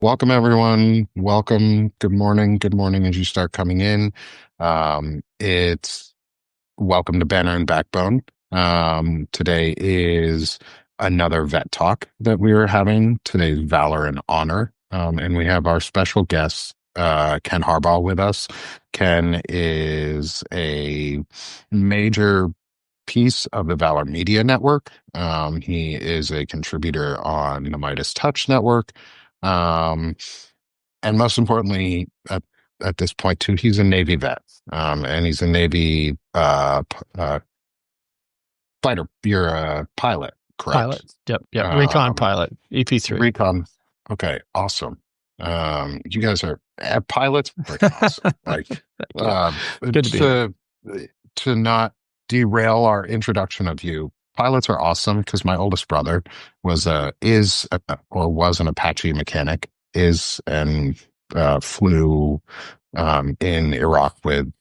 Welcome, everyone. Welcome. Good morning. Good morning as you start coming in. It's welcome to Banner and Backbone. Today is another vet talk that we are having. Today's Valor and Honor. And we have our special guest, Ken Harbaugh, with us. Ken is a major piece of the Valor Media Network. He is a contributor on the Midas Touch Network. Um, and most importantly, at this point too, he's a Navy vet. And he's a Navy fighter. You're a pilot, correct? Pilot. Yep. Recon Um, pilot, EP3. Recon. Okay, awesome. You guys are pilots, freaking awesome. Like, Thank you. uh, Good to be here. to not derail our introduction of you, pilots are awesome because my oldest brother was an Apache mechanic, flew in Iraq with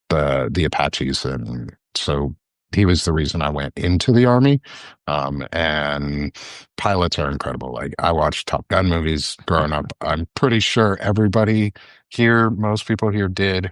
the Apaches, and so he was the reason I went into the Army. And pilots are incredible. Like, I watched Top Gun movies growing up. I'm pretty sure most people here did.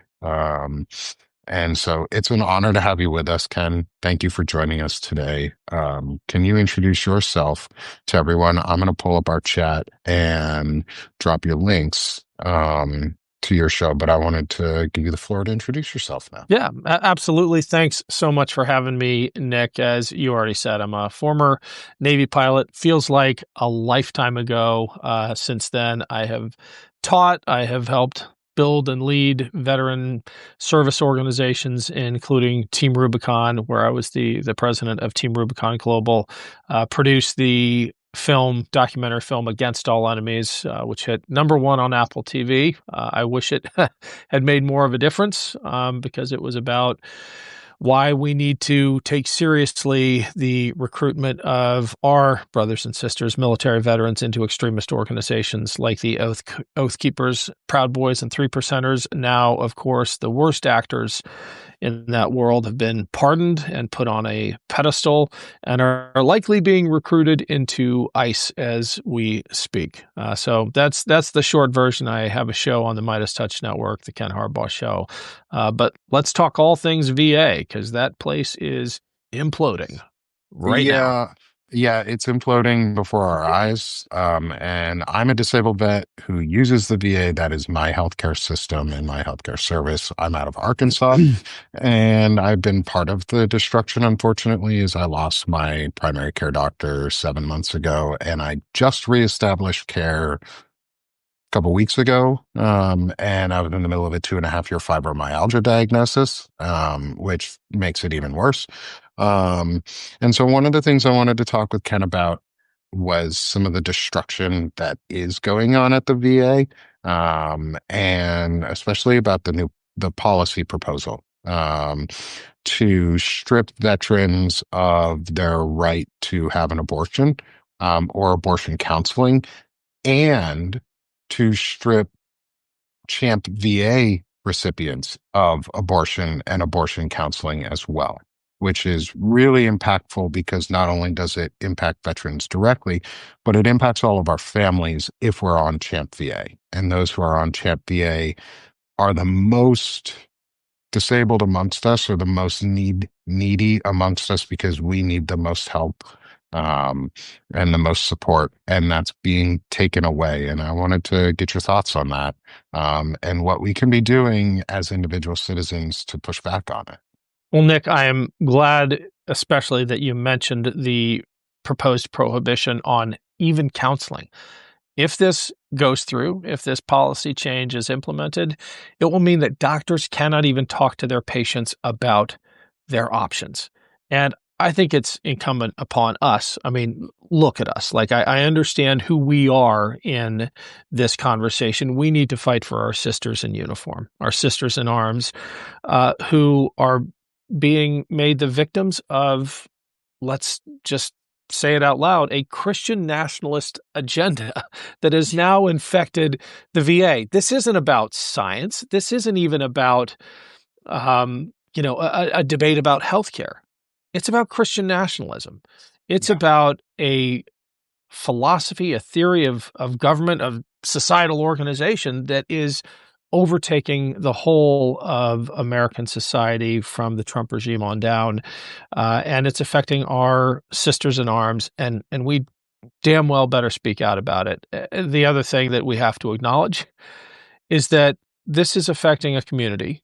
And so it's an honor to have you with us, Ken. Thank you for joining us today. Can you introduce yourself to everyone? I'm going to pull up our chat and drop your links to your show, but I wanted to give you the floor to introduce yourself now. Yeah, absolutely. Thanks so much for having me, Nick. As you already said, I'm a former Navy pilot. Feels like a lifetime ago. Since then, I have taught, I have helped build and lead veteran service organizations, including Team Rubicon, where I was the president of Team Rubicon Global, produced the documentary film Against All Enemies, which hit #1 on Apple TV. I wish it had made more of a difference because it was about why we need to take seriously the recruitment of our brothers and sisters, military veterans, into extremist organizations like the Oath Keepers, Proud Boys, and Three Percenters. Now, of course, the worst actors in that world have been pardoned and put on a pedestal and are likely being recruited into ICE as we speak. So that's the short version. I have a show on the Midas Touch Network, the Ken Harbaugh Show. But let's talk all things VA, because that place is imploding right now. Yeah, it's imploding before our eyes. And I'm a disabled vet who uses the VA. That is my healthcare system and my healthcare service. I'm out of Arkansas, and I've been part of the destruction, unfortunately, as I lost my primary care doctor 7 months ago, and I just reestablished care couple weeks ago, and I was in the middle of a 2.5 year fibromyalgia diagnosis, which makes it even worse. And so one of the things I wanted to talk with Ken about was some of the destruction that is going on at the VA, and especially about the policy proposal to strip veterans of their right to have an abortion, or abortion counseling, and to strip CHAMP VA recipients of abortion and abortion counseling as well, which is really impactful because not only does it impact veterans directly, but it impacts all of our families if we're on CHAMP VA. And those who are on CHAMP VA are the most disabled amongst us, or the most needy amongst us, because we need the most help and the most support, and that's being taken away. And I wanted to get your thoughts on that, and what we can be doing as individual citizens to push back on it. Well, Nick, I am glad especially that you mentioned the proposed prohibition on even counseling. If this goes through, if this policy change is implemented, it will mean that doctors cannot even talk to their patients about their options. And I think it's incumbent upon us. I mean, look at us. Like, I understand who we are in this conversation. We need to fight for our sisters in uniform, our sisters in arms, who are being made the victims of, let's just say it out loud, a Christian nationalist agenda that has now infected the VA. This isn't about science. This isn't even about, a debate about healthcare. It's about Christian nationalism. It's about a philosophy, a theory of government, of societal organization that is overtaking the whole of American society from the Trump regime on down. And it's affecting our sisters in arms, and we damn well better speak out about it. The other thing that we have to acknowledge is that this is affecting a community,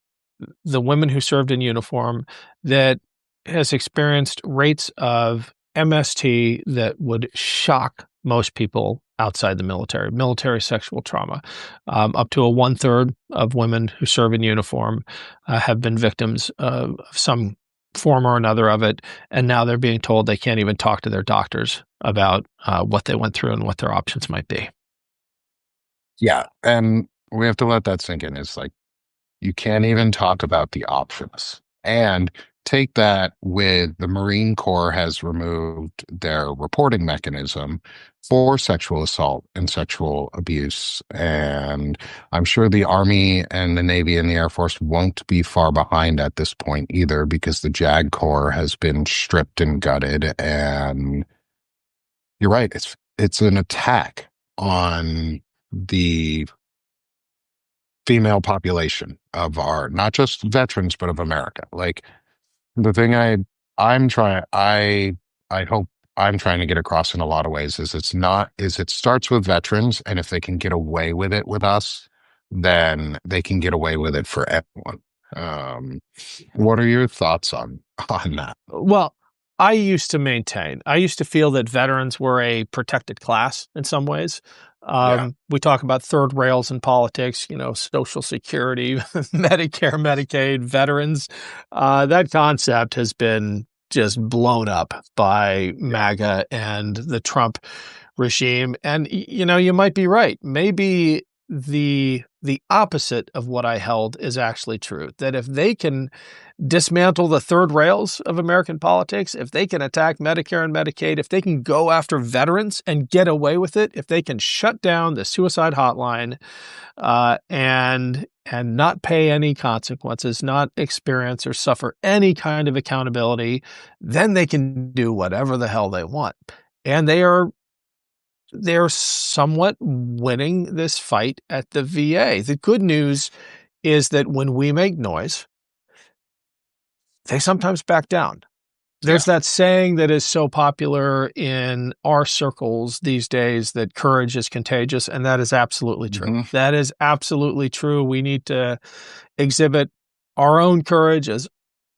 the women who served in uniform, that has experienced rates of MST that would shock most people outside the military sexual trauma. Up to 1/3 of women who serve in uniform have been victims of some form or another of it, and now they're being told they can't even talk to their doctors about what they went through and what their options might be. Yeah. And we have to let that sink in. It's like, you can't even talk about the options. And take that with the Marine Corps has removed their reporting mechanism for sexual assault and sexual abuse. And I'm sure the Army and the Navy and the Air Force won't be far behind at this point either, because the JAG Corps has been stripped and gutted. And you're right, it's an attack on the female population of our, not just veterans, but of America. Like, the thing I hope I'm trying to get across in a lot of ways is it starts with veterans, and if they can get away with it with us, then they can get away with it for everyone. Um, what are your thoughts on that? Well, I used to feel that veterans were a protected class in some ways. Yeah. We talk about third rails in politics, Social Security, Medicare, Medicaid, veterans. That concept has been just blown up by Yeah. MAGA and the Trump regime. And, you might be right. Maybe the opposite of what I held is actually true, that if they can dismantle the third rails of American politics, if they can attack Medicare and Medicaid, if they can go after veterans and get away with it, if they can shut down the suicide hotline and not pay any consequences, not experience or suffer any kind of accountability, then they can do whatever the hell they want. And they're somewhat winning this fight at the VA. The good news is that when we make noise, they sometimes back down. Yeah. There's that saying that is so popular in our circles these days that courage is contagious, and that is absolutely true. Hmm. That is absolutely true. We need to exhibit our own courage as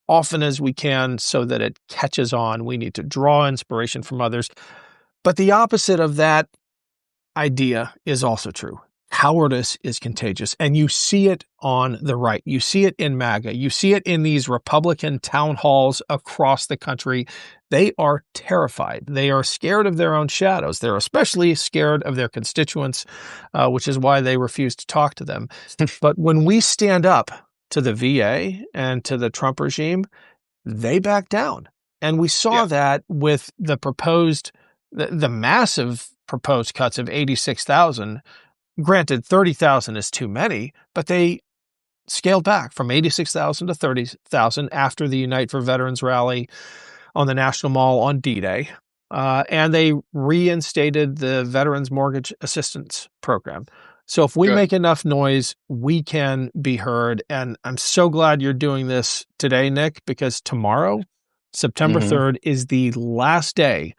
often as we can so that it catches on. We need to draw inspiration from others. But the opposite of that idea is also true. Cowardice is contagious, and you see it on the right. You see it in MAGA. You see it in these Republican town halls across the country. They are terrified. They are scared of their own shadows. They're especially scared of their constituents, which is why they refuse to talk to them. But when we stand up to the VA and to the Trump regime, they back down. And we saw Yeah. that with the massive proposed cuts of 86,000. Granted, 30,000 is too many, but they scaled back from 86,000 to 30,000 after the Unite for Veterans rally on the National Mall on D-Day. And they reinstated the Veterans Mortgage Assistance Program. So if we Good. make enough noise, we can be heard. And I'm so glad you're doing this today, Nick, because tomorrow, September Hmm. 3rd, is the last day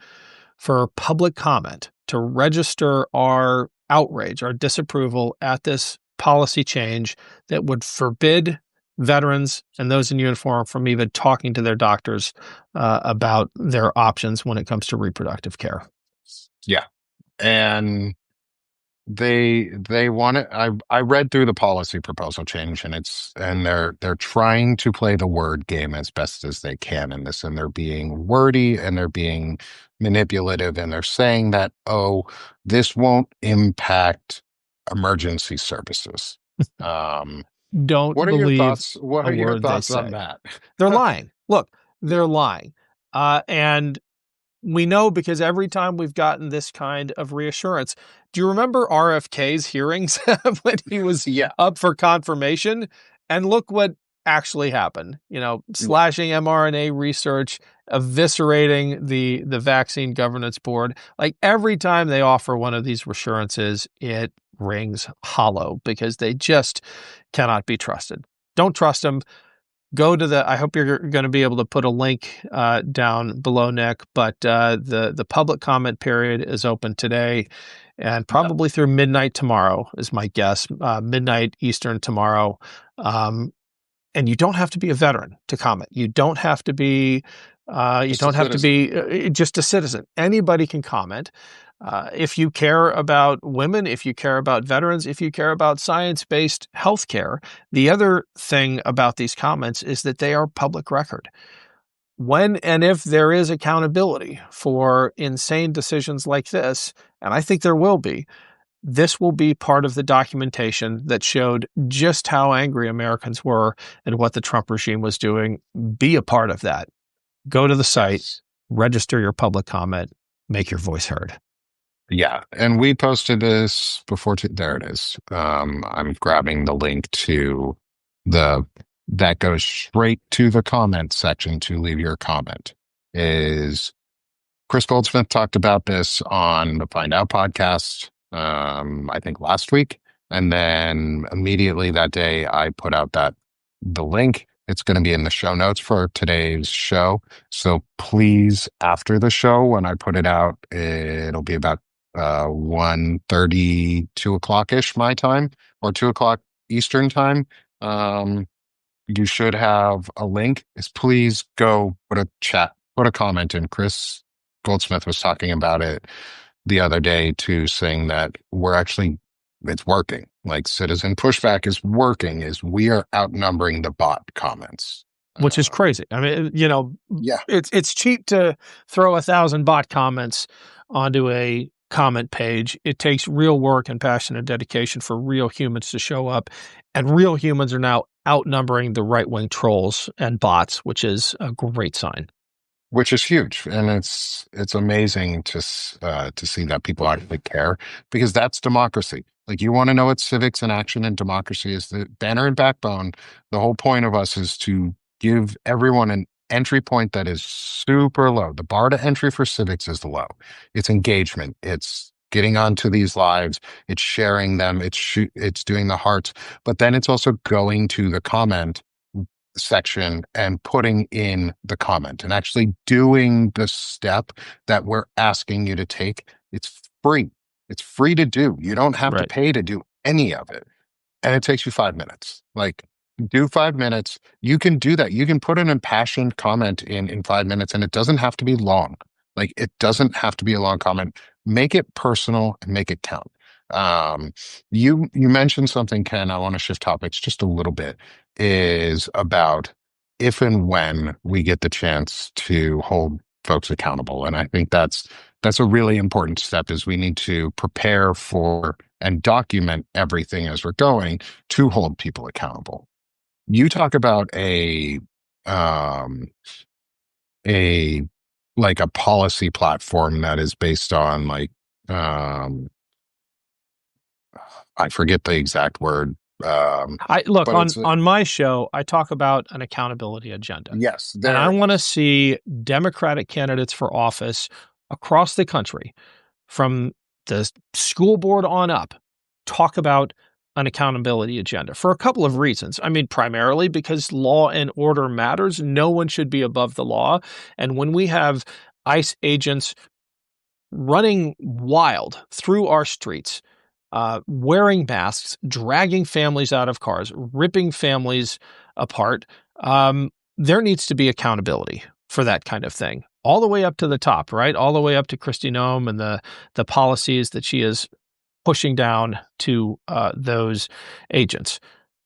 for public comment to register our outrage, our disapproval at this policy change that would forbid veterans and those in uniform from even talking to their doctors about their options when it comes to reproductive care. Yeah. And they want it. I read through the policy proposal change, and they're trying to play the word game as best as they can in this, and they're being wordy and they're being manipulative, and they're saying that, oh, this won't impact emergency services. Um, Don't believe What a are your word they thoughts on say. that? They're lying. Look, they're lying. And we know because every time we've gotten this kind of reassurance. Do you remember RFK's hearings when he was Yeah. up for confirmation? And look what actually happened. Slashing mRNA research, eviscerating the Vaccine Governance Board. Like every time they offer one of these reassurances, it rings hollow because they just cannot be trusted. Don't trust them. Go to I hope you're going to be able to put a link down below, Nick, but the public comment period is open today and probably through midnight tomorrow is my guess, midnight Eastern tomorrow. And you don't have to be a veteran to comment. You don't have to be, just a citizen. Anybody can comment. If you care about women, if you care about veterans, if you care about science-based healthcare, the other thing about these comments is that they are public record. When and if there is accountability for insane decisions like this, and I think there will be, this will be part of the documentation that showed just how angry Americans were and what the Trump regime was doing. Be a part of that. Go to the site, register your public comment, make your voice heard. Yeah. And we posted this before. There it is. I'm grabbing the link to that goes straight to the comment section to leave your comment. Is Chris Goldsmith talked about this on the Find Out podcast, I think last week. And then immediately that day, I put out the link. It's going to be in the show notes for today's show. So please, after the show, when I put it out, it'll be about 1:30, 2:00-ish my time, or 2:00 Eastern time. You should have a link. Please go put a comment in. Chris Goldsmith was talking about it the other day too, saying that it's working. Like citizen pushback is working, is we are outnumbering the bot comments. Which is crazy. I mean, Yeah. It's cheap to throw 1,000 bot comments onto a comment page. It takes real work and passion and dedication for real humans to show up. And real humans are now outnumbering the right-wing trolls and bots, which is a great sign. Which is huge, and it's amazing to see that people actually care, because that's democracy. Like, you want to know what civics and action and democracy is, the banner and backbone. The whole point of us is to give everyone an entry point that is super low. The bar to entry for civics is low. It's engagement. It's getting onto these lives. It's sharing them. It's doing the hearts, but then it's also going to the comment section and putting in the comment and actually doing the step that we're asking you to take. It's free. It's free to do. You don't have to pay to do any of it. And it takes you 5 minutes. Like, do 5 minutes. You can do that. You can put an impassioned comment in 5 minutes, and it doesn't have to be long. Like, it doesn't have to be a long comment. Make it personal and make it count. You mentioned something, Ken, I want to shift topics just a little bit, is about if and when we get the chance to hold folks accountable. And I think that's a really important step, is we need to prepare for and document everything as we're going to hold people accountable. You talk about a policy platform that is based on I forget the exact word. On my show, I talk about an accountability agenda. Yes. And I want to see Democratic candidates for office across the country, from the school board on up, talk about an accountability agenda for a couple of reasons. I mean, primarily because law and order matters. No one should be above the law. And when we have ICE agents running wild through our streets, wearing masks, dragging families out of cars, ripping families apart, there needs to be accountability for that kind of thing, all the way up to the top, right? All the way up to Kristi Noem and the policies that she is pushing down to those agents.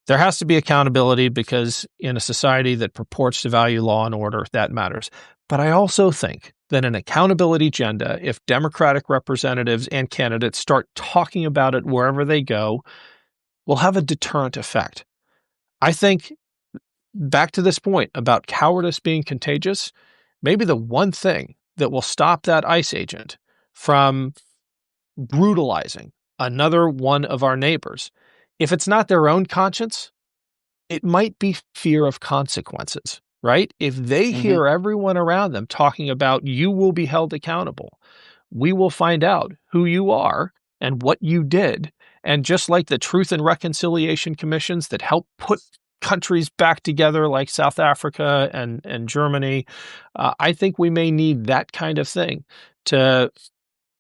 There has to be accountability, because in a society that purports to value law and order, that matters. But I also think that an accountability agenda, if Democratic representatives and candidates start talking about it wherever they go, will have a deterrent effect. I think, back to this point about cowardice being contagious, maybe the one thing that will stop that ICE agent from brutalizing another one of our neighbors, if it's not their own conscience, it might be fear of consequences, right? If they hear everyone around them talking about, you will be held accountable, we will find out who you are and what you did, And just like the Truth and Reconciliation Commissions that help put countries back together, like South Africa and Germany, I think we may need that kind of thing to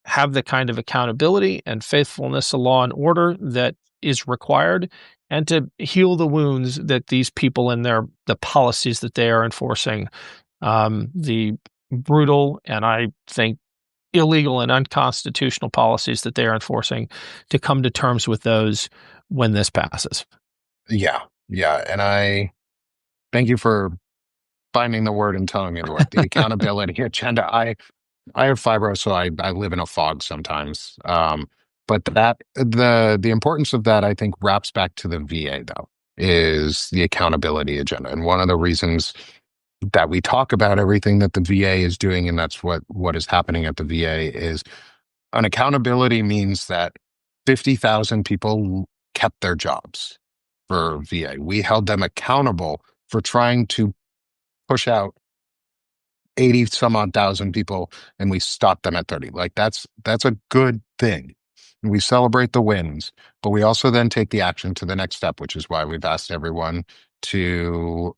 have the kind of accountability and faithfulness to law and order that is required, and to heal the wounds that these people and the policies that they are enforcing, the brutal and I think illegal and unconstitutional policies that they are enforcing, to come to terms with those when this passes. Yeah. Yeah. And I thank you for finding the word and telling me the word, the accountability agenda. I have fibro, so I live in a fog sometimes. But the importance of that, I think, wraps back to the VA though, is the accountability agenda. And one of the reasons that we talk about everything that the VA is doing, and that's what is happening at the VA, is an accountability means that 50,000 people kept their jobs for VA. We held them accountable for trying to push out 80 some odd thousand people, and we stopped them at 30. Like that's a good thing. And we celebrate the wins, but we also then take the action to the next step, which is why we've asked everyone to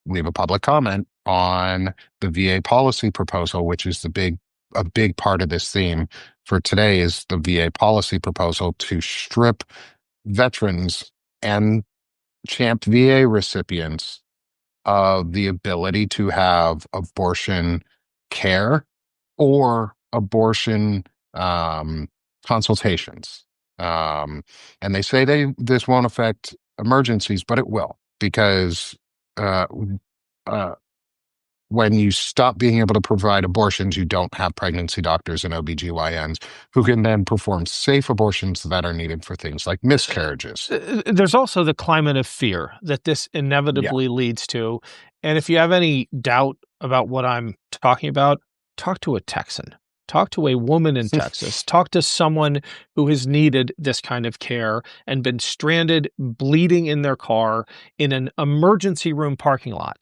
leave a public comment on the VA policy proposal, which is a big part of this theme for today, is the VA policy proposal to strip veterans and CHAMPVA recipients of the ability to have abortion care or abortion consultations. And they say this won't affect emergencies, but it will, because uh, uh, when you stop being able to provide abortions, you don't have pregnancy doctors and OBGYNs who can then perform safe abortions that are needed for things like miscarriages. There's also the climate of fear that this Yeah. inevitably leads to. And if you have any doubt about what I'm talking about, talk to a Texan. Talk to a woman in Texas. Talk to someone who has needed this kind of care and been stranded, bleeding in their car in an emergency room parking lot,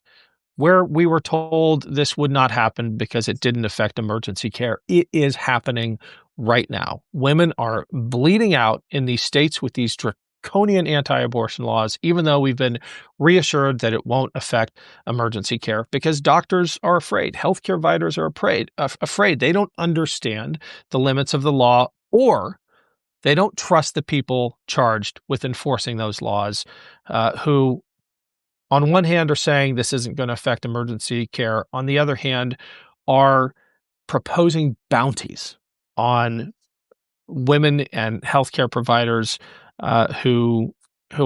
where we were told this would not happen because it didn't affect emergency care. It is happening right now. Women are bleeding out in these states with these draconian anti-abortion laws, even though we've been reassured that it won't affect emergency care, because doctors are afraid. Healthcare providers are afraid. They don't understand the limits of the law, or they don't trust the people charged with enforcing those laws, who on one hand are saying this isn't going to affect emergency care, on the other hand are proposing bounties on women and healthcare providers, who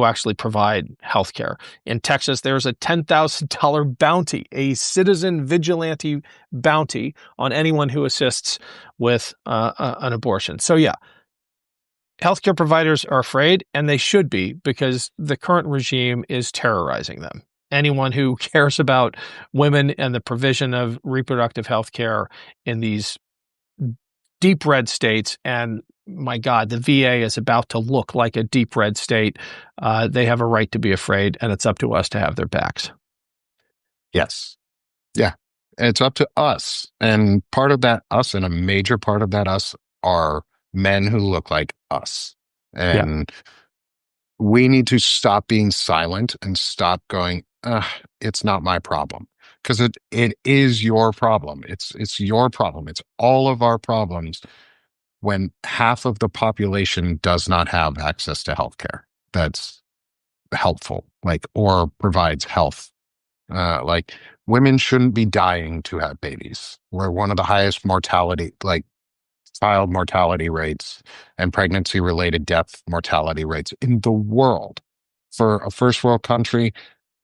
actually provide healthcare. In Texas, there's a $10,000 bounty, a citizen vigilante bounty on anyone who assists with an abortion. So yeah, healthcare providers are afraid, and they should be, because the current regime is terrorizing them. Anyone who cares about women and the provision of reproductive health care in these deep red states, and my God, the VA is about to look like a deep red state. They have a right to be afraid, and it's up to us to have their backs. Yes. Yeah. It's up to us. And part of that us, and a major part of that us, are men who look like us. Yeah. And we need to stop being silent and stop going, it's not my problem. Because it is your problem. It's your problem. It's all of our problems when half of the population does not have access to healthcare that's helpful, like, or provides health. Like, women shouldn't be dying to have babies. We're one of the highest mortality, like child mortality rates and pregnancy related death mortality rates in the world. For a first world country,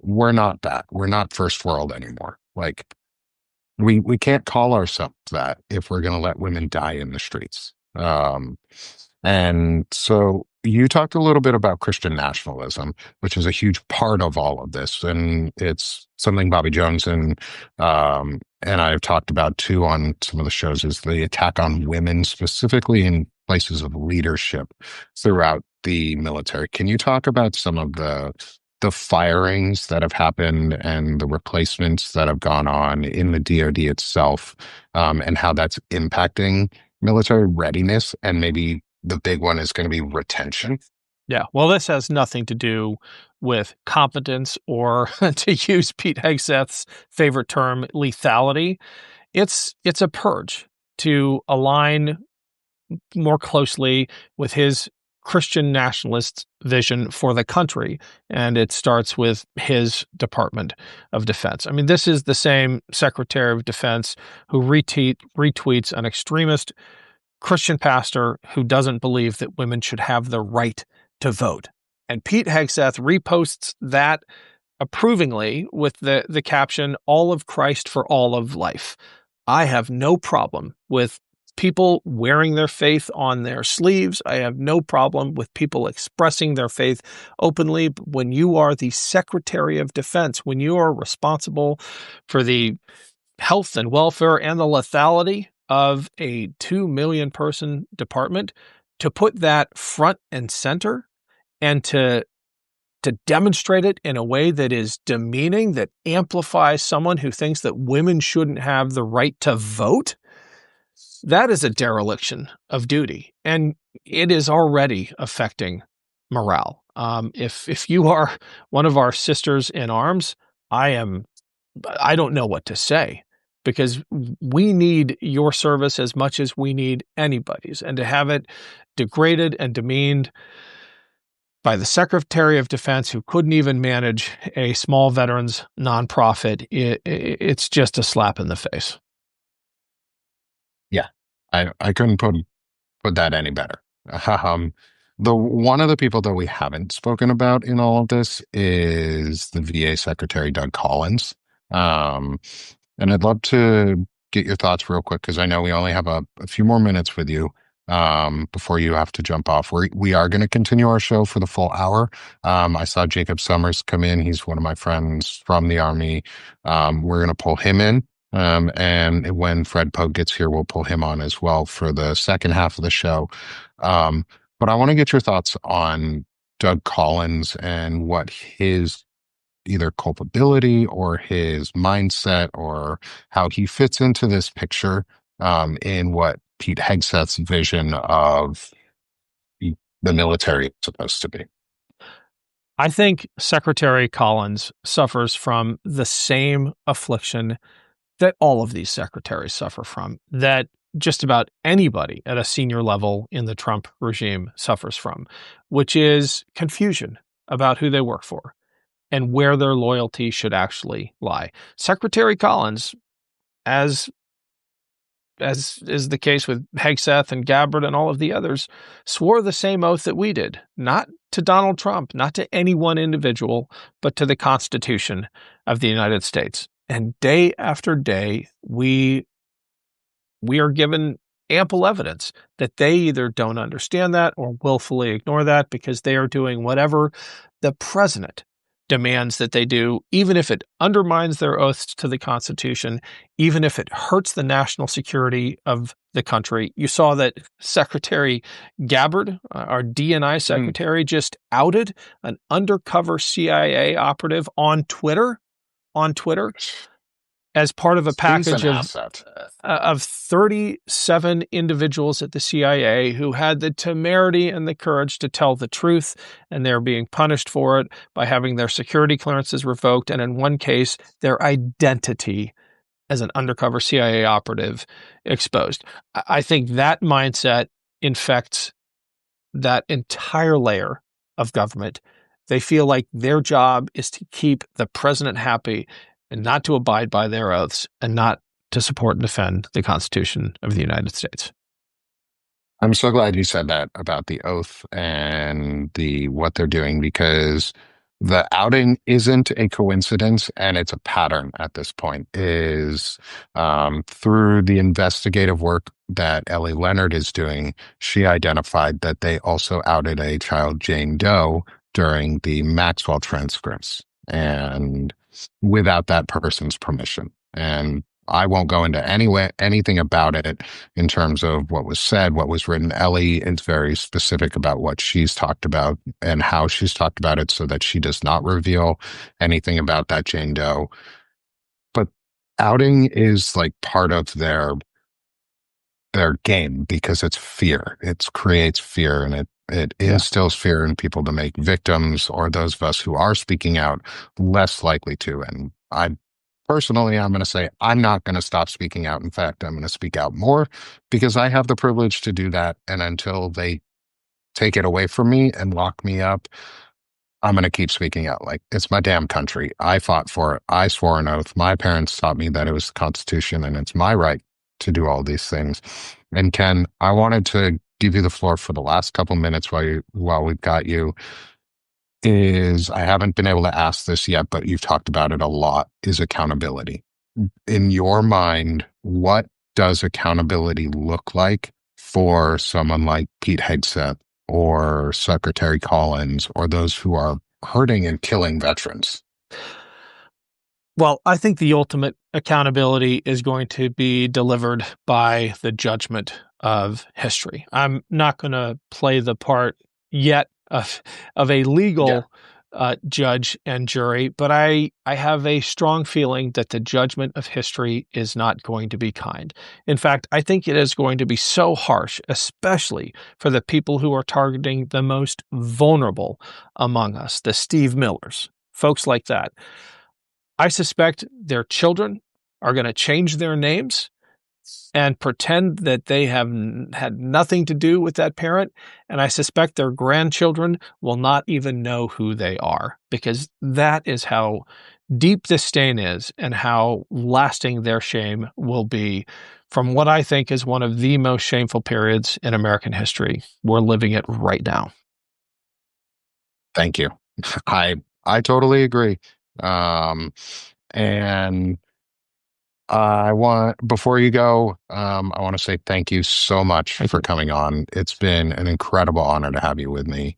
we're not that. We're not first world anymore. Like, we can't call ourselves that if we're going to let women die in the streets. And so you talked a little bit about Christian nationalism, which is a huge part of all of this, and it's something Bobby Jones and I've talked about too on some of the shows, is the attack on women, specifically in places of leadership throughout the military. Can you talk about some of the firings that have happened and the replacements that have gone on in the DoD itself, and how that's impacting military readiness, and maybe the big one is going to be retention? Yeah. Well, this has nothing to do with competence or, to use Pete Hegseth's favorite term, lethality. It's a purge to align more closely with his Christian nationalist vision for the country. And it starts with his Department of Defense. I mean, this is the same Secretary of Defense who retweets an extremist Christian pastor who doesn't believe that women should have the right to vote. And Pete Hegseth reposts that approvingly with the caption, "All of Christ for all of life." I have no problem with people wearing their faith on their sleeves. I have no problem with people expressing their faith openly. But when you are the Secretary of Defense, when you are responsible for the health and welfare and the lethality of a 2 million person department, to put that front and center and to demonstrate it in a way that is demeaning, that amplifies someone who thinks that women shouldn't have the right to vote, that is a dereliction of duty. And it is already affecting morale. If you are one of our sisters in arms, I don't know what to say, because we need your service as much as we need anybody's. And to have it degraded and demeaned by the Secretary of Defense, who couldn't even manage a small veterans nonprofit, it's just a slap in the face. Yeah, I couldn't put that any better. Um, the one of the people that we haven't spoken about in all of this is the VA Secretary Doug Collins. Um, and I'd love to get your thoughts real quick because I know we only have a few more minutes with you before you have to jump off. We are going to continue our show for the full hour. I saw Jacob Summers come in. He's one of my friends from the Army. We're going to pull him in. And when Fred Pogue gets here, we'll pull him on as well for the second half of the show. But I want to get your thoughts on Doug Collins and what his either culpability or his mindset or how he fits into this picture in what Pete Hegseth's vision of the military is supposed to be. I think Secretary Collins suffers from the same affliction that all of these secretaries suffer from, that just about anybody at a senior level in the Trump regime suffers from, which is confusion about who they work for and where their loyalty should actually lie. Secretary Collins, as is the case with Hegseth and Gabbard and all of the others, swore the same oath that we did, not to Donald Trump, not to any one individual, but to the Constitution of the United States. And day after day, we are given ample evidence that they either don't understand that or willfully ignore that, because they are doing whatever the president demands that they do, even if it undermines their oaths to the Constitution, even if it hurts the national security of the country. You saw that Secretary Gabbard, our DNI secretary, just outed an undercover CIA operative on Twitter as part of a package of 37 individuals at the CIA who had the temerity and the courage to tell the truth, and they're being punished for it by having their security clearances revoked, and in one case, their identity as an undercover CIA operative exposed. I think that mindset infects that entire layer of government. They feel like their job is to keep the president happy and not to abide by their oaths and not to support and defend the Constitution of the United States. I'm so glad you said that about the oath and what they're doing, because the outing isn't a coincidence and it's a pattern at this point. Is through the investigative work that Ellie Leonard is doing, she identified that they also outed a child, Jane Doe, during the Maxwell transcripts, and without that person's permission. And I won't go into anything about it in terms of what was said, what was written. Ellie is very specific about what she's talked about and how she's talked about it, so that she does not reveal anything about that Jane Doe. But outing is like part of their game, because it's fear. It creates fear, and It Yeah. instills fear in people to make victims or those of us who are speaking out less likely to. And I personally, I'm going to say I'm not going to stop speaking out. In fact, I'm going to speak out more because I have the privilege to do that. And until they take it away from me and lock me up, I'm going to keep speaking out. Like, it's my damn country. I fought for it. I swore an oath. My parents taught me that it was the Constitution and it's my right to do all these things. And Ken, I wanted to give you the floor for the last couple minutes while we've got you. Is I haven't been able to ask this yet, but you've talked about it a lot, is accountability. In your mind, what does accountability look like for someone like Pete Hegseth or Secretary Collins or those who are hurting and killing veterans? Well, I think the ultimate accountability is going to be delivered by the judgment of history. I'm not going to play the part yet of a Yeah. legal judge and jury, but I have a strong feeling that the judgment of history is not going to be kind. In fact, I think it is going to be so harsh, especially for the people who are targeting the most vulnerable among us, the Steve Millers, folks like that. I suspect their children are going to change their names and pretend that they have had nothing to do with that parent. And I suspect their grandchildren will not even know who they are, because that is how deep this stain is and how lasting their shame will be from what I think is one of the most shameful periods in American history. We're living it right now. Thank you. I totally agree. Um, and before you go, I want to say thank you so much Thank for you. coming on. It's been an incredible honor to have you with me,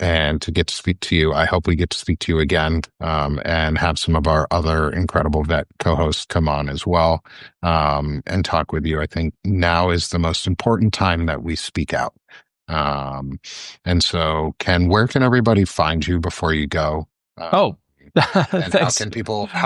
and to get to speak to you. I hope we get to speak to you again, and have some of our other incredible vet co-hosts come on as well, and talk with you. I think now is the most important time that we speak out. Um, and so, Ken, where can everybody find you before you go? Oh, And how thanks.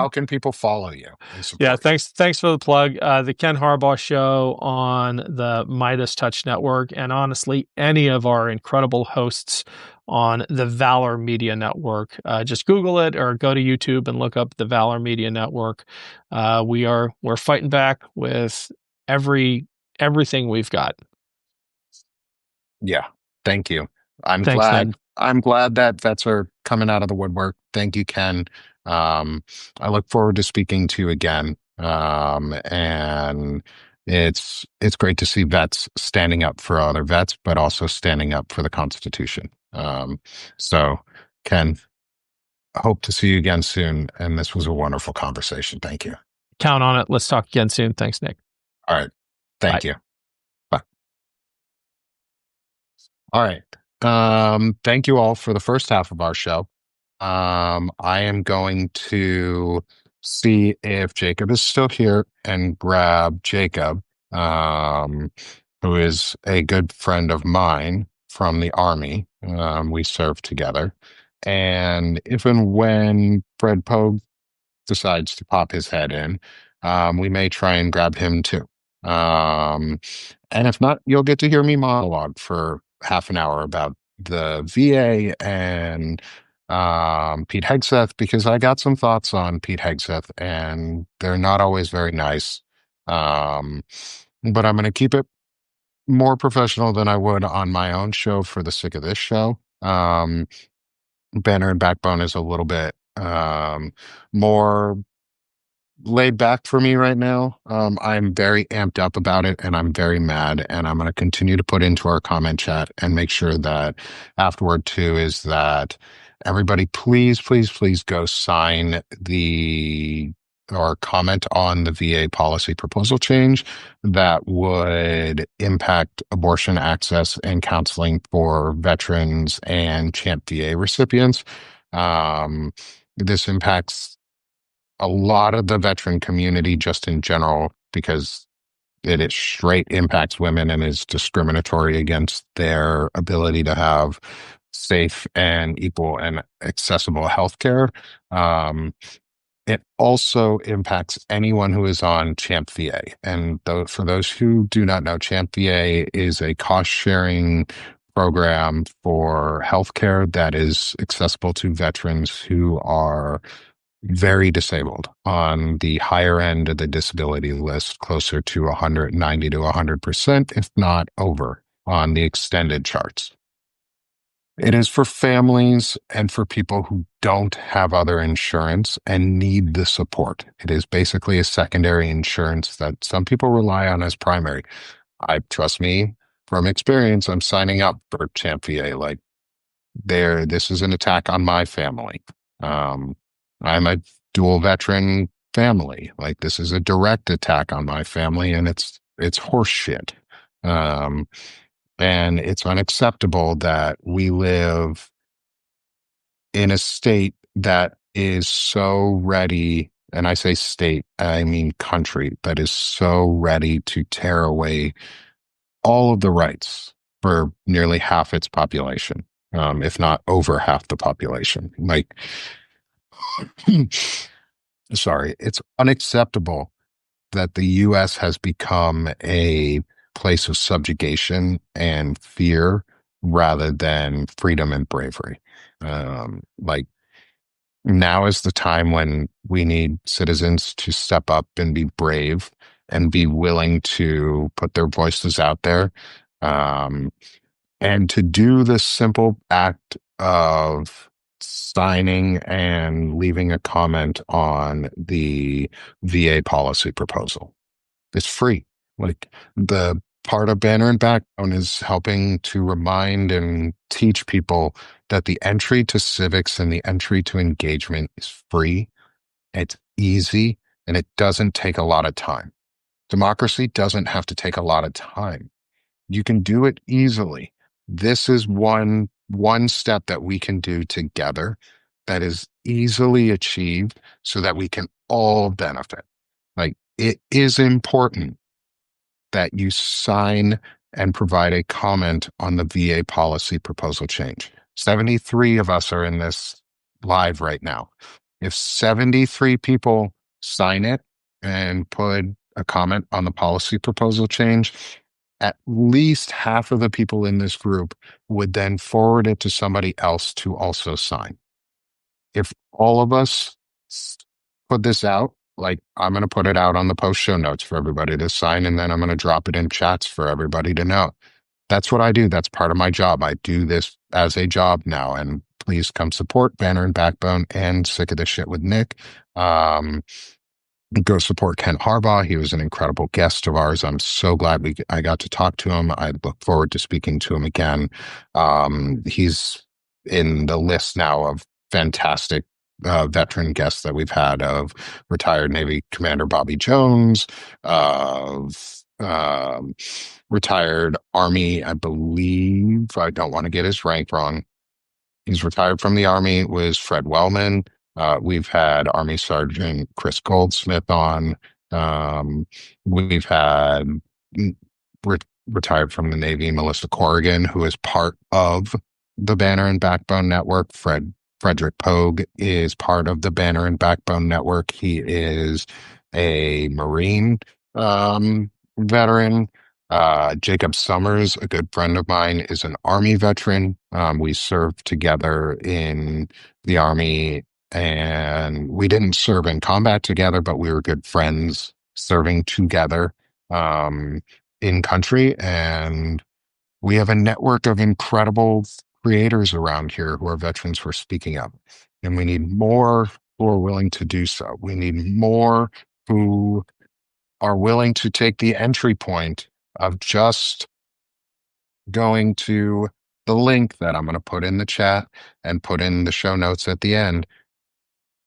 can people follow you and Yeah, support you? thanks for the plug. The Ken Harbaugh Show on the Midas Touch Network, and honestly, any of our incredible hosts on the Valor Media Network. Just Google it or go to YouTube and look up the Valor Media Network. We're fighting back with everything we've got. Yeah. Thank you. I'm Thanks, Nick. glad I'm glad that vets are coming out of the woodwork. Thank you, Ken. I look forward to speaking to you again. And it's great to see vets standing up for other vets, but also standing up for the Constitution. So Ken, I hope to see you again soon. And this was a wonderful conversation. Thank you. Count on it. Let's talk again soon. Thanks, Nick. All right. Bye. Thank you. Bye. All right. Thank you all for the first half of our show. I am going to see if Jacob is still here and grab Jacob, who is a good friend of mine from the Army. We served together. And if and when Fred Pogue decides to pop his head in, we may try and grab him too. Um, and if not, you'll get to hear me monologue for half an hour about the VA and Pete Hegseth, because I got some thoughts on Pete Hegseth and they're not always very nice. Um, but I'm going to keep it more professional than I would on my own show for the sake of this show. Banner and Backbone is a little bit more laid back for me right now. I'm very amped up about it and I'm very mad. And I'm going to continue to put into our comment chat and make sure that afterward, too, is that everybody, please, please, please go sign the or comment on the VA policy proposal change that would impact abortion access and counseling for veterans and CHAMP VA recipients. This impacts a lot of the veteran community just in general because it is straight impacts women and is discriminatory against their ability to have safe and equal and accessible health care. It also impacts anyone who is on CHAMP VA. And for those who do not know, CHAMP VA is a cost sharing program for healthcare that is accessible to veterans who are very disabled on the higher end of the disability list, closer to 190 to 100%, if not over on the extended charts. It is for families and for people who don't have other insurance and need the support. It is basically a secondary insurance that some people rely on as primary. Trust me, from experience, I'm signing up for CHAMPVA. Like, this is an attack on my family. Um, I'm a dual veteran family. Like, this is a direct attack on my family, and it's horse shit. Um, and it's unacceptable that we live in a state that is so ready, and I say state, I mean country, that is so ready to tear away all of the rights for nearly half its population, if not over half the population. Like, sorry, it's unacceptable that the US has become a place of subjugation and fear rather than freedom and bravery. Like, now is the time when we need citizens to step up and be brave and be willing to put their voices out there. Um, and to do the simple act of signing and leaving a comment on the VA policy proposal. It's free. Like, the part of Banner and Backbone is helping to remind and teach people that the entry to civics and the entry to engagement is free, it's easy, and it doesn't take a lot of time. Democracy doesn't have to take a lot of time. You can do it easily. This is one step that we can do together that is easily achieved so that we can all benefit. Like, it is important that you sign and provide a comment on the VA policy proposal change. 73 of us are in this live right now. If 73 people sign it and put a comment on the policy proposal change, at least half of the people in this group would then forward it to somebody else to also sign. If all of us put this out, like, I'm going to put it out on the post show notes for everybody to sign, and then I'm going to drop it in chats for everybody to know. That's what I do. That's part of my job. I do this as a job now, and please come support Banner and Backbone and Sick of This Shit with Nick. Go support Ken Harbaugh. He was an incredible guest of ours. I'm so glad I got to talk to him. I look forward to speaking to him again. He's in the list now of fantastic veteran guests that we've had, of retired Navy Commander Bobby Jones, of retired Army, I believe, I don't want to get his rank wrong. He's retired from the Army, was Fred Wellman. We've had Army Sergeant Chris Goldsmith on. We've had retired from the Navy Melissa Corrigan, who is part of the Banner and Backbone Network. Frederick Pogue is part of the Banner and Backbone Network. He is a Marine veteran. Jacob Summers, a good friend of mine, is an Army veteran. We served together in the Army, and we didn't serve in combat together, but we were good friends serving together in country. And we have a network of incredible creators around here who are veterans for speaking up. And we need more who are willing to do so. We need more who are willing to take the entry point of just going to the link that I'm going to put in the chat and put in the show notes at the end,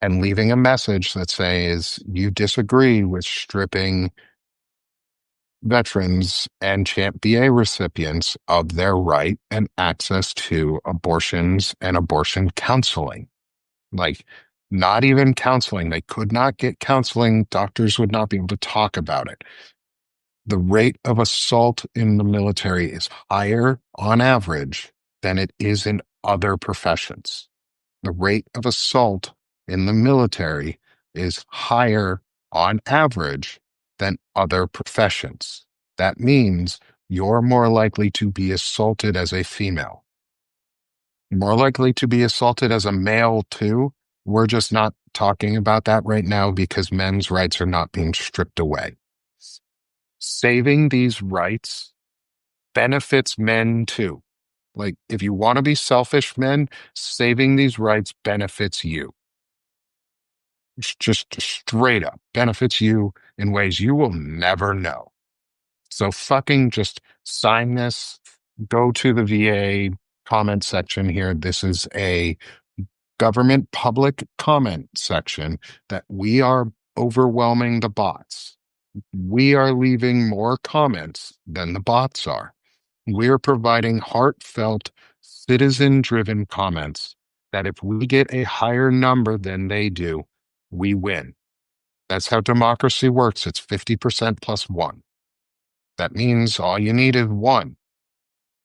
and leaving a message that says you disagree with stripping veterans and CHAMPVA recipients of their right and access to abortions and abortion counseling. Like, not even counseling. They could not get counseling. Doctors would not be able to talk about it. The rate of assault in the military is higher on average than it is in other professions. The rate of assault in the military is higher on average than other professions. That means you're more likely to be assaulted as a female. More likely to be assaulted as a male, too. We're just not talking about that right now because men's rights are not being stripped away. Saving these rights benefits men, too. Like, if you want to be selfish, men, saving these rights benefits you. It's just straight up benefits you in ways you will never know. So fucking just sign this, go to the VA comment section here. This is a government public comment section that we are overwhelming the bots. We are leaving more comments than the bots are. We are providing heartfelt, citizen-driven comments that if we get a higher number than they do, we win. That's how democracy works. It's 50% plus one. That means all you need is one.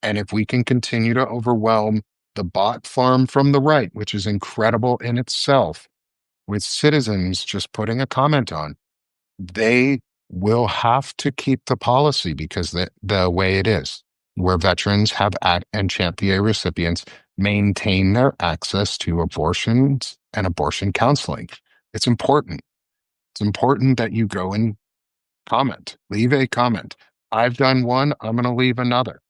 And if we can continue to overwhelm the bot farm from the right, which is incredible in itself, with citizens just putting a comment on, they will have to keep the policy because the way it is, where veterans have and CHAMPVA recipients maintain their access to abortions and abortion counseling. It's important. It's important that you go and comment, leave a comment. I've done one, I'm going to leave another.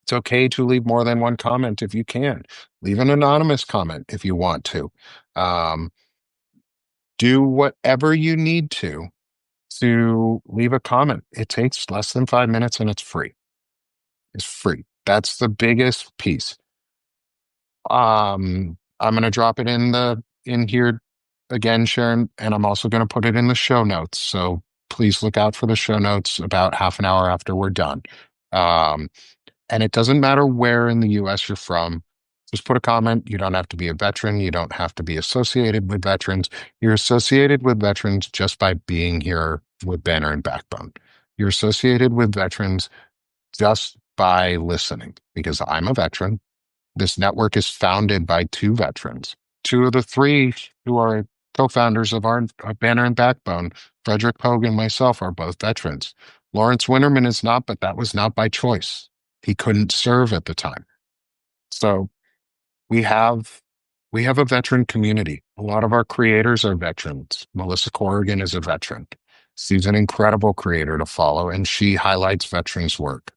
It's okay to leave more than one comment if you can. Leave an anonymous comment if you want to. Do whatever you need to leave a comment. It takes less than 5 minutes and it's free. It's free. That's the biggest piece. I'm going to drop it in here again, Sharon, and I'm also going to put it in the show notes. So please look out for the show notes about half an hour after we're done. And it doesn't matter where in the US you're from. Just put a comment. You don't have to be a veteran. You don't have to be associated with veterans. You're associated with veterans just by being here with Banner and Backbone. You're associated with veterans just by listening, because I'm a veteran. This network is founded by 2 veterans. 2 of the 3 who are co-founders of our Banner and Backbone, Frederick Pogue and myself, are both veterans. Lawrence Winterman is not, but that was not by choice. He couldn't serve at the time. So we have a veteran community. A lot of our creators are veterans. Melissa Corrigan is a veteran. She's an incredible creator to follow, and she highlights veterans' work.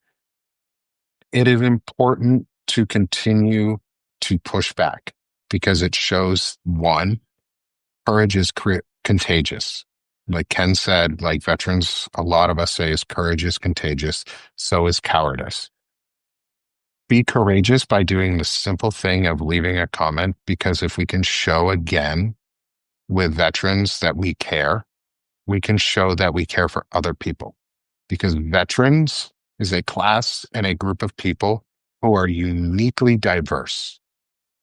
It is important to continue to push back because it shows, one, courage is contagious. Like Ken said, like veterans, a lot of us say is courage is contagious. So is cowardice. Be courageous by doing the simple thing of leaving a comment, because if we can show again with veterans that we care, we can show that we care for other people, because veterans is a class and a group of people who are uniquely diverse.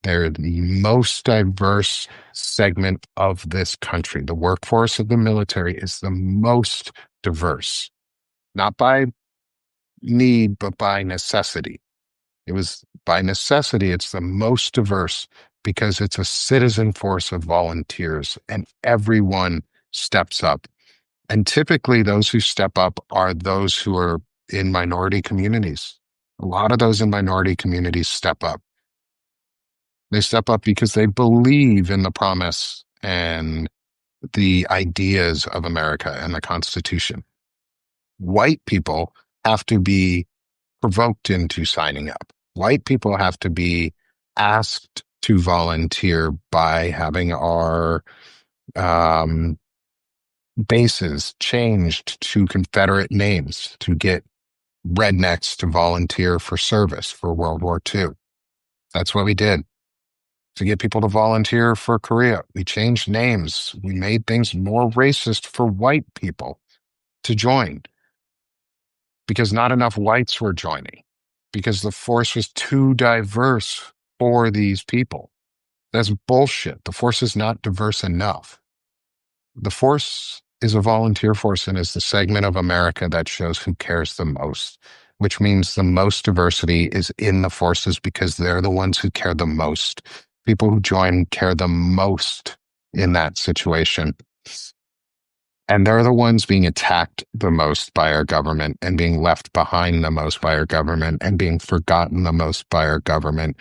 They're the most diverse segment of this country. The workforce of the military is the most diverse, not by need, but by necessity. It was by necessity, it's the most diverse because it's a citizen force of volunteers and everyone steps up. And typically those who step up are those who are in minority communities. A lot of those in minority communities step up. They step up because they believe in the promise and the ideas of America and the Constitution. White people have to be provoked into signing up. White people have to be asked to volunteer by having our bases changed to Confederate names to get rednecks to volunteer for service for World War II. That's what we did. To get people to volunteer for Korea, we changed names. We made things more racist for white people to join because not enough whites were joining, because the force was too diverse for these people. That's bullshit. The force is not diverse enough. The force is a volunteer force and is the segment of America that shows who cares the most, which means the most diversity is in the forces because they're the ones who care the most. People who join care the most in that situation. And they're the ones being attacked the most by our government and being left behind the most by our government and being forgotten the most by our government.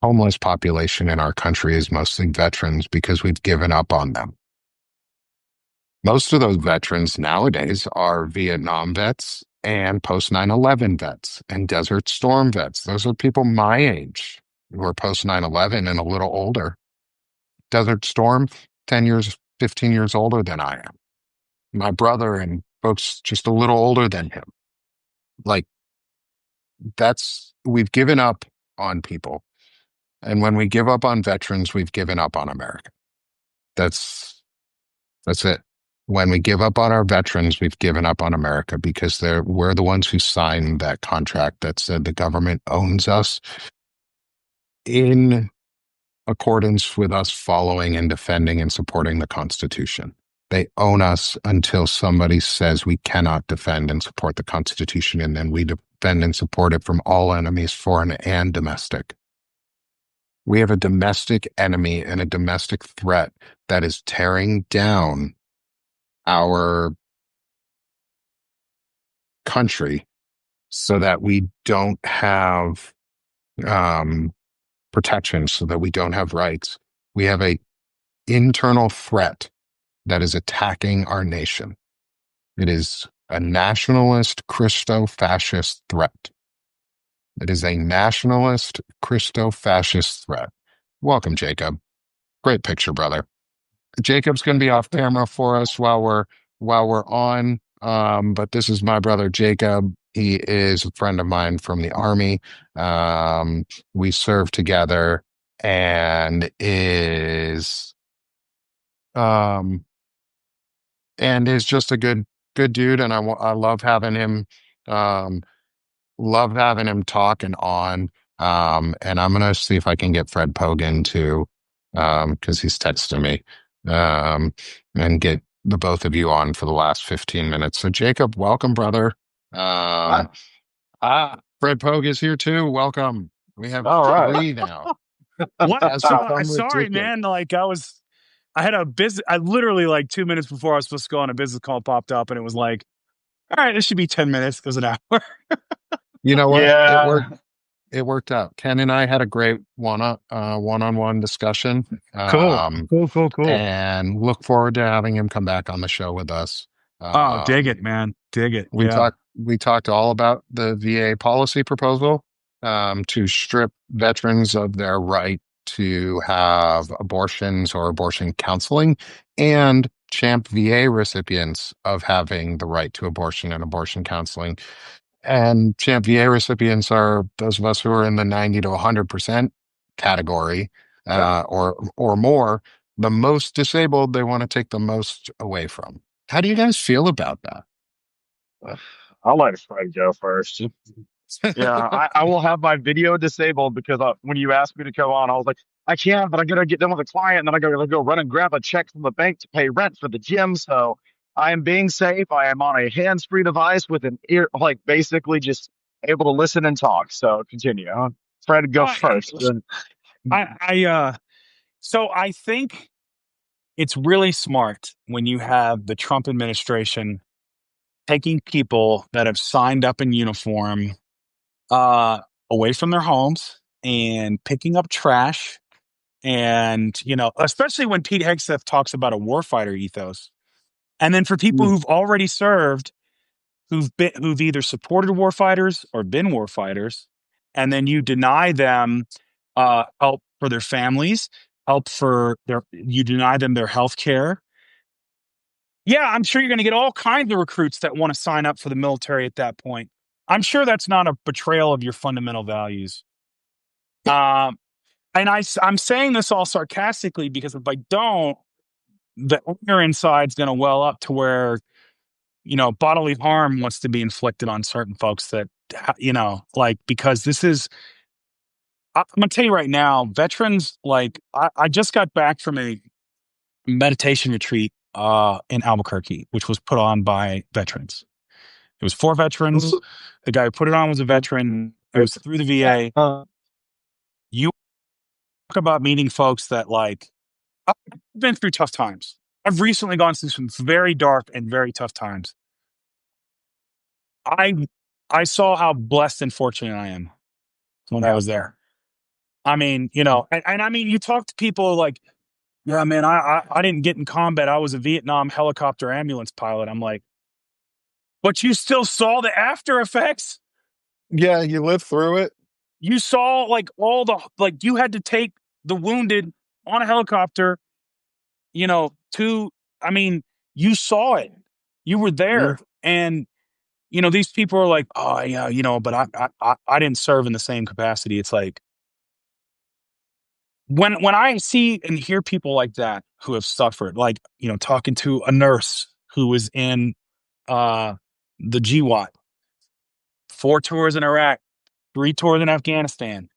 Homeless population in our country is mostly veterans because we've given up on them. Most of those veterans nowadays are Vietnam vets and post 9/11 vets and Desert Storm vets. Those are people my age who are post 9/11 and a little older. Desert Storm, 10 years, 15 years older than I am. My brother and folks just a little older than him. Like, we've given up on people. And when we give up on veterans, we've given up on America. That's it. When we give up on our veterans, we've given up on America because we're the ones who signed that contract that said the government owns us in accordance with us following and defending and supporting the Constitution. They own us until somebody says we cannot defend and support the Constitution, and then we defend and support it from all enemies, foreign and domestic. We have a domestic enemy and a domestic threat that is tearing down our country so that we don't have protection, so that we don't have rights. We have a internal threat that is attacking our nation. It is a nationalist, Christo-fascist threat. It is a nationalist, Christo-fascist threat. Welcome, Jacob. Great picture, brother. Jacob's going to be off camera for us while we're on. But this is my brother Jacob. He is a friend of mine from the Army. We served together, and is just a good dude. And I love having him. Love having him talk and on. And I'm gonna see if I can get Fred Pogan to, because he's texting me, and get the both of you on for the last 15 minutes. So Jacob, welcome, brother. Ah, Fred Pogue is here too. Welcome. We have all right. three now. What? Has So become sorry, ridiculous. man. I had a business. I literally like 2 minutes before I was supposed to go on a business call popped up, and it was like, all right, this should be 10 minutes. It was an hour. You know what? Yeah. It worked out. Ken and I had a great one-on-one discussion. Cool. And look forward to having him come back on the show with us. Oh, dig Um, it, man. Dig it. we Yeah. talked all about the VA policy proposal, to strip veterans of their right to have abortions or abortion counseling, and CHAMP VA recipients of having the right to abortion and abortion counseling. And CHAMP VA recipients are those of us who are in the 90 to 100% category, or more. The most disabled, they want to take the most away from. How do you guys feel about that? I'll let Fred go first. Yeah, I will have my video disabled because when you asked me to come on, I was like, I can, but I gotta get done with a client, and then I gotta go run and grab a check from the bank to pay rent for the gym. So I am being safe. I am on a hands-free device with an ear, like basically just able to listen and talk. So continue. Fred, go first. So I think it's really smart when you have the Trump administration taking people that have signed up in uniform away from their homes and picking up trash. And, especially when Pete Hegseth talks about a warfighter ethos. And then for people who've already served, who've either supported warfighters or been warfighters, and then you deny them help for their families, you deny them their health care. Yeah, I'm sure you're going to get all kinds of recruits that want to sign up for the military at that point. I'm sure that's not a betrayal of your fundamental values. And I'm saying this all sarcastically because if I don't, the anger inside is going to well up to where, bodily harm wants to be inflicted on certain folks that, because this is, I'm going to tell you right now, veterans, I just got back from a meditation retreat in Albuquerque, which was put on by veterans. It was for veterans. The guy who put it on was a veteran. It was through the VA. You talk about meeting folks that I've been through tough times. I've recently gone through some very dark and very tough times. I saw how blessed and fortunate I am when I was there. I mean, and I mean, you talk to people like, yeah, man, I didn't get in combat. I was a Vietnam helicopter ambulance pilot. I'm like, but you still saw the after effects. Yeah, you lived through it. You saw like you had to take the wounded on a helicopter, I mean, you saw it. You were there. And, these people are like, oh, yeah, but I didn't serve in the same capacity. It's like, when I see and hear people like that who have suffered, like, talking to a nurse who was in the GWAT, 4 tours in Iraq, 3 tours in Afghanistan,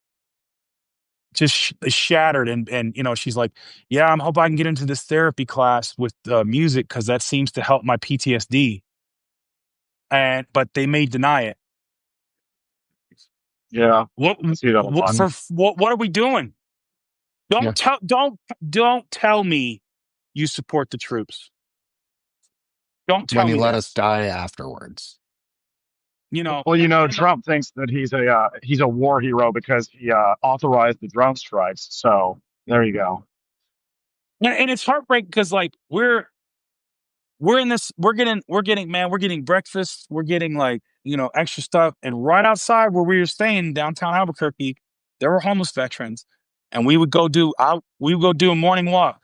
just shattered. And she's like, yeah, I hope I can get into this therapy class with music because that seems to help my PTSD. But they may deny it. Yeah. What are we doing? Don't tell me you support the troops. Don't tell When you me let that. us die afterwards. Well, Trump thinks that he's a war hero because he authorized the drone strikes. So there you go. And it's heartbreaking because like we're getting breakfast, we're getting like extra stuff, and right outside where we were staying downtown Albuquerque, there were homeless veterans, and we would go do a morning walk,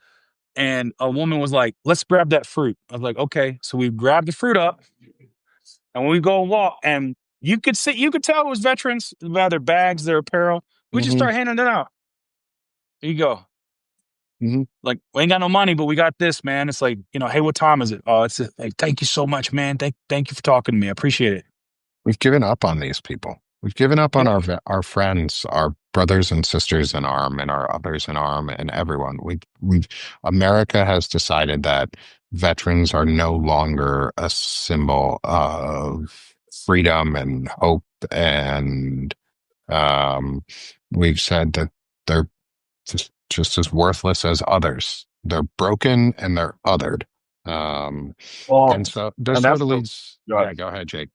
and a woman was like, "Let's grab that fruit." I was like, "Okay," so we grabbed the fruit up, and when we go walk, and you could tell it was veterans by their bags, their apparel. We just start handing it out. Here you go. Like, we ain't got no money, but we got this, man. It's like, hey, what time is it? Oh, it's like, thank you so much, man. Thank you for talking to me. I appreciate it. We've given up on these people. We've given up on our friends, our brothers and sisters in arm, and our others in arm, and everyone. America has decided that veterans are no longer a symbol of freedom and hope, and we've said that they're just as worthless as others. They're broken and they're othered. And so this sort of leads. Yeah, go ahead, Jake.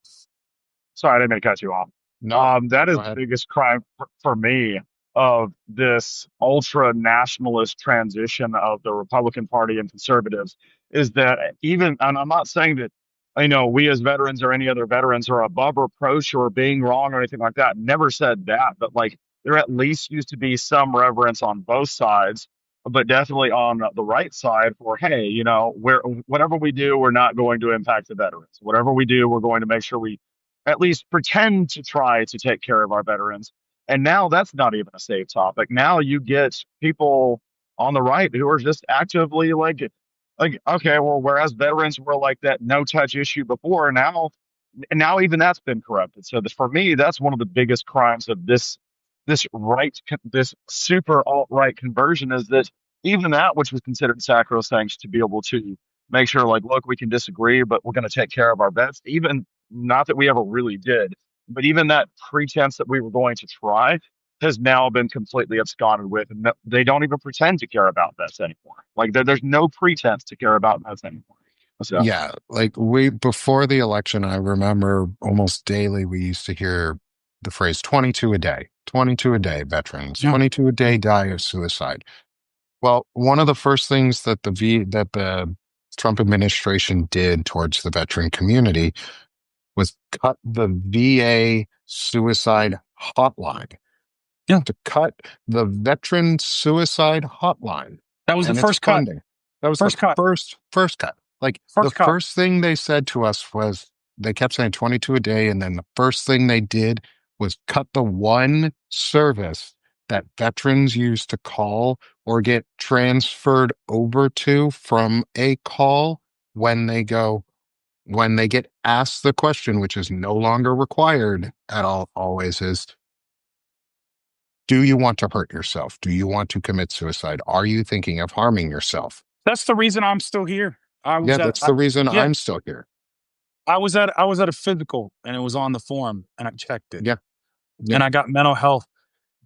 Sorry, I didn't mean to cut you off. No, that is the biggest crime for me of this ultra nationalist transition of the Republican Party and conservatives is that and I'm not saying that, we as veterans or any other veterans are above reproach or being wrong or anything like that. Never said that, but like there at least used to be some reverence on both sides, but definitely on the right side for, hey, whatever we do, we're not going to impact the veterans. Whatever we do, we're going to make sure we at least pretend to try to take care of our veterans. And now that's not even a safe topic. Now you get people on the right who are just actively like, okay, well, whereas veterans were like that no touch issue before, now even that's been corrupted. So for me, that's one of the biggest crimes of this super alt-right conversion is that even that which was considered sacrosanct to be able to make sure, like, look, we can disagree, but we're going to take care of our vets. Even not that we ever really did, but even that pretense that we were going to try has now been completely absconded with, and they don't even pretend to care about vets anymore. Like there's no pretense to care about vets anymore. So. Yeah, like before the election, I remember almost daily we used to hear the phrase 22 a day, 22 a day, veterans, 22 a day die of suicide. Well, one of the first things that the Trump administration did towards the veteran community was cut the VA suicide hotline. Yeah. To cut the veteran suicide hotline. That was the first cut. That was first cut. Like first thing they said to us was they kept saying 22 a day. And then the first thing they did was cut the one service that veterans used to call or get transferred over to from a call when they get asked the question, which is no longer required at all, always is, do you want to hurt yourself? Do you want to commit suicide? Are you thinking of harming yourself? That's the reason I'm still here. That's the reason I'm still here. I was at a physical and it was on the form and I checked it. Yeah. And I got mental health.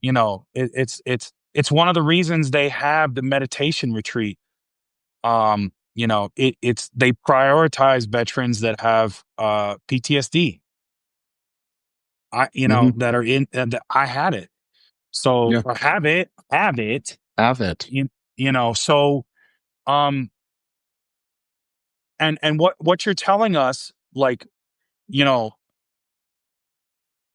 It's one of the reasons they have the meditation retreat. You know, it's they prioritize veterans that have PTSD. That are in that I had it. So Yeah. or have it. Have it. So and what you're telling us, like,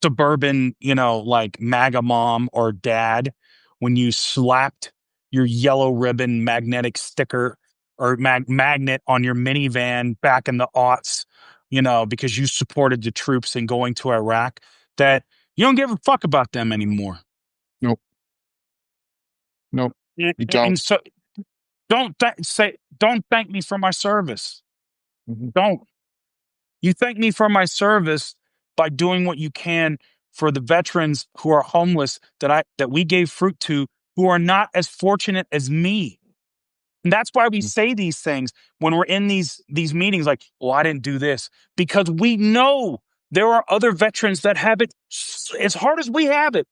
suburban, like MAGA mom or dad, when you slapped your yellow ribbon magnetic sticker or magnet on your minivan back in the aughts, because you supported the troops in going to Iraq, that you don't give a fuck about them anymore. Nope. You don't. And so don't thank me for my service. Mm-hmm. Don't. You thank me for my service by doing what you can for the veterans who are homeless that we gave fruit to, who are not as fortunate as me. And that's why we say these things when we're in these meetings, like, well, I didn't do this, because we know there are other veterans that have it as hard as we have it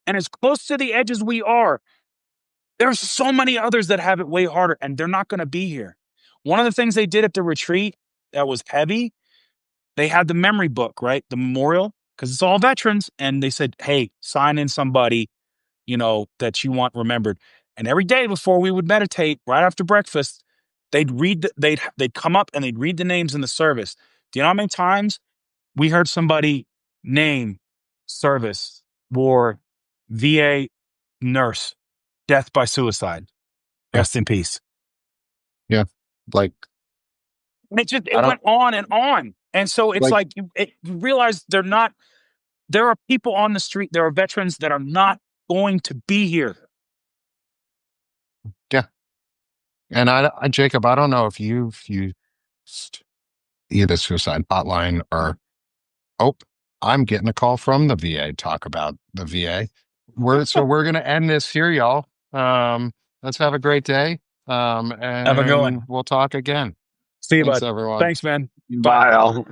and as close to the edge as we are. There's so many others that have it way harder, and they're not going to be here. One of the things they did at the retreat that was heavy, they had the memory book, right? The memorial, because it's all veterans. And they said, hey, sign in somebody, that you want remembered. And every day before we would meditate, right after breakfast, they'd come up and they'd read the names in the service. Do you know how many times we heard somebody name, service, war, VA, nurse, death by suicide, rest in peace? Yeah. Like, it went on and on. And so it's like you realize there are people on the street, there are veterans that are not going to be here. Yeah. And Jacob, I don't know if you've used either suicide hotline or, I'm getting a call from the VA, talk about the VA. We're going to end this here, y'all. Let's have a great day. And have a good one. We'll talk again. See you, Thanks, bud. everyone. Thanks, man. Bye, all.